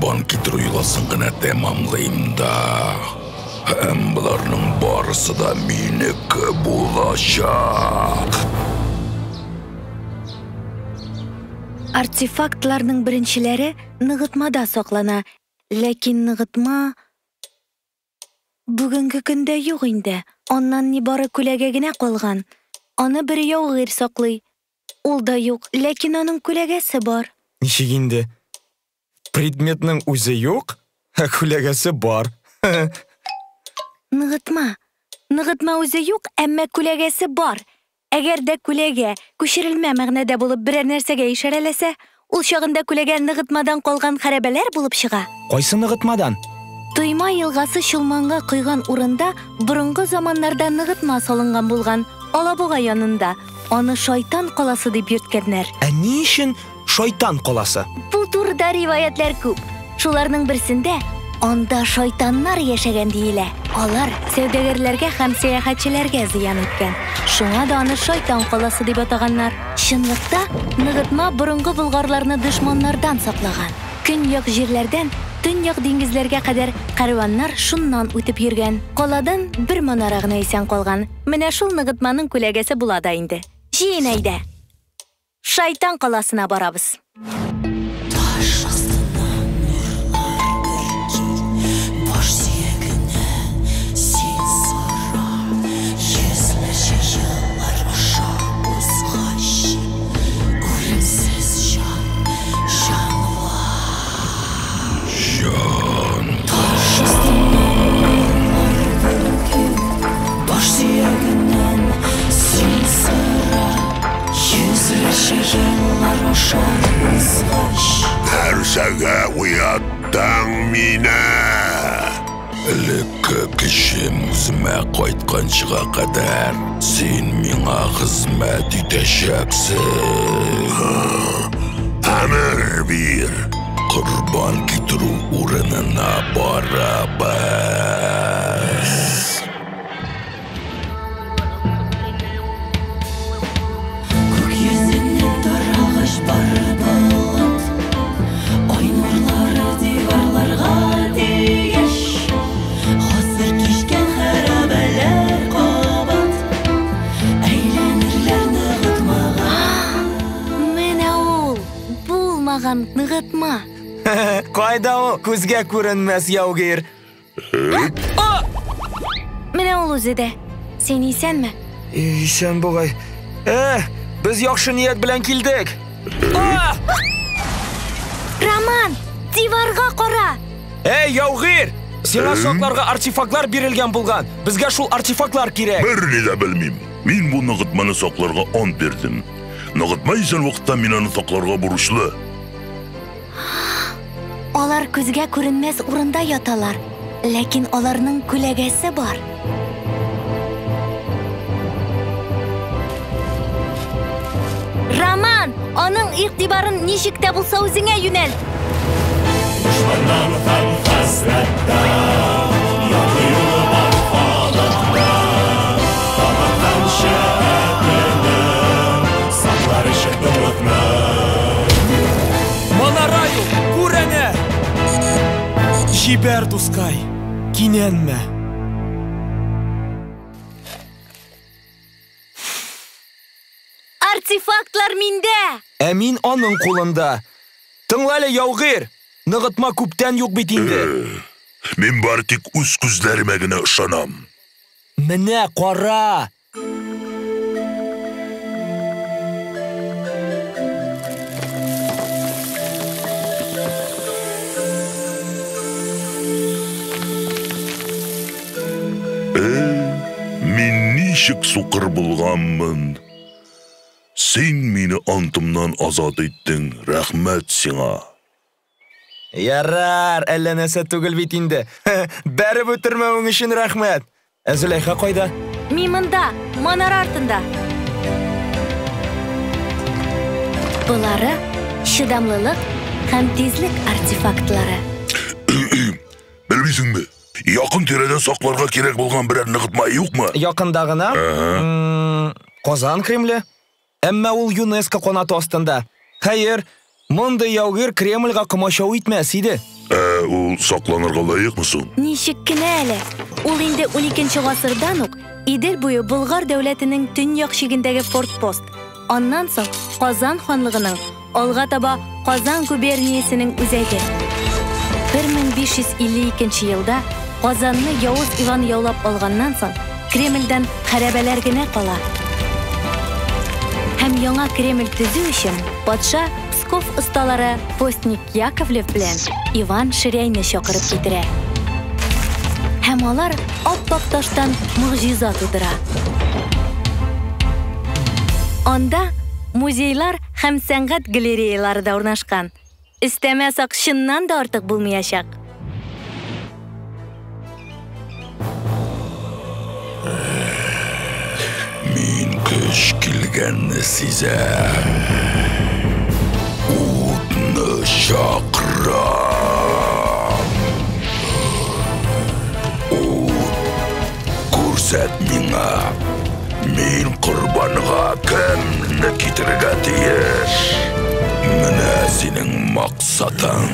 Құрбан кетір ұйласын ғына тәмамлайым да. Әм бұларның барысы да менікі болашақ. Артефактларның біріншілері нығытмада соқлана. Ләкин нығытма бүгінгі күнде юқ инде. Оннан не бары күләге генә қалған. Аны бір яуғыр соқлый. Ул да юқ, ләкин оның күләгәсе бар. Ничек инде? Предметның үзе юқ, күләгәсе бар. Нығытма үзе юқ, әммә күләгәсе бар. Әгәр дә күләгә күчерелмә мәгънәдә булып берәр нәрсәгә ишарәләсә, ул чагында күләгә нығытмадан калган хәрабәләр булып чыга. Кайсы нығытмадан? Туйма елгасы Шулманга койган урында борынгы заманнарда нығытма салынган булган. Алабуга янында. Аны шайтан каласы дип йөрткәннәр. Ә ни өчен шайтан каласы? Бу турыда риваятлар күп. Шуларның берсендә анда шайтаннар яшәгән диелә. Алар сәүдәгәрләргә һәм сәяхәтчеләргә зыян иткән. Шуңа да аны шайтан каласы дип атаганнар. Чынлыкта нығытма борынгы болгарларны дошманнардан саклаган. Көньяк җирләрдән төньяк диңгезләргә кадәр кәрваннар шуннан үтеп йөргән. Каладан бер манара гына исән калган. Менә шул нығытманың күләгәсе була да инде. Җыен әйдә. Шайтан каласына барабыз. Нәрсәгә уяттың мине? Элекке кешем үземә кайтканчыга кадәр син миңа хезмәт итәчәксең. Әмер бир. Корбан китерү урынына барабыз. Нығытма. Кайда ул күзгә күренмәс яугир? Менә ул үзе. Сен исәнме? Исән бугай. Без яхшы ният белән килдек. Роман, диварга кара. Яугир! Сиңа сокларга артефактлар бирелгән булган. Безгә шул артефактлар кирәк. Берни дә белмим. Мин бу нығытманы сакларга ант бирдем. Нығытма исән вакытта мин аны сакларга бурычлы. Алар күзгә күренмәс урында яталар, ләкин аларның күләгәсе бар. Роман, аның игътибарын ничек тә булса үзеңә юнәл. Манараю, күрәнә! Җибәр, дускай, кинәнмә. Артефактлар миндә! Ә мин аның кулында. Тыңла әле, яугир, нығытма күптән юк бит инде. Мин бары тик үз күзләремә генә ышанам. Менә кара! Мин ничек сукыр булганмын. Син мине антымнан азат иттең. Рәхмәт сиңа. Ярар, әллә нәрсә түгел бит инде. Бәреп үтермәвең өчен рәхмәт. Зөләйха кайда? Мимында, манара артында. Булары шыдамлылык һәм тизлек артефактлары. Белмисеңме? Якын тирәдә сакларга кирәк булган берәр нығытма юкмы? Якында гына? Казан Кремле. Әмма ул ЮНЕСКО канаты астында. Хәер, монда яугир Кремльгә комачау итмәс иде. Ул сакланырга лайыкмы соң? Ничек кенә әле? Ул инде 12нче гасырдан ук Идел буе Болгар дәүләтенең төньяк чигендәге фортпост. Аннан соң Казан ханлыгының, алга таба Казан губерниясенең үзәге. 1552 елда Казанны Явыз Иван яулап алганнан соң Кремльдән хәрабәләр генә кала. Һәм яңа Кремль төзү өчен патша Псков осталары Постник Яковлев белән Иван Ширяйны чакырып китерә. Һәм алар ап-ак таштан мөгъҗиза тудыра. Анда музейлар һәм сәнгать галереялары да урнашкан. Истәмә сак чыннан да артык булмаячак. Мин көч килгәнне сизәм. Утны чакырам. Күрсәт миңа. Мин корбанга кемне китерергә тиеш? Менә синең максатың.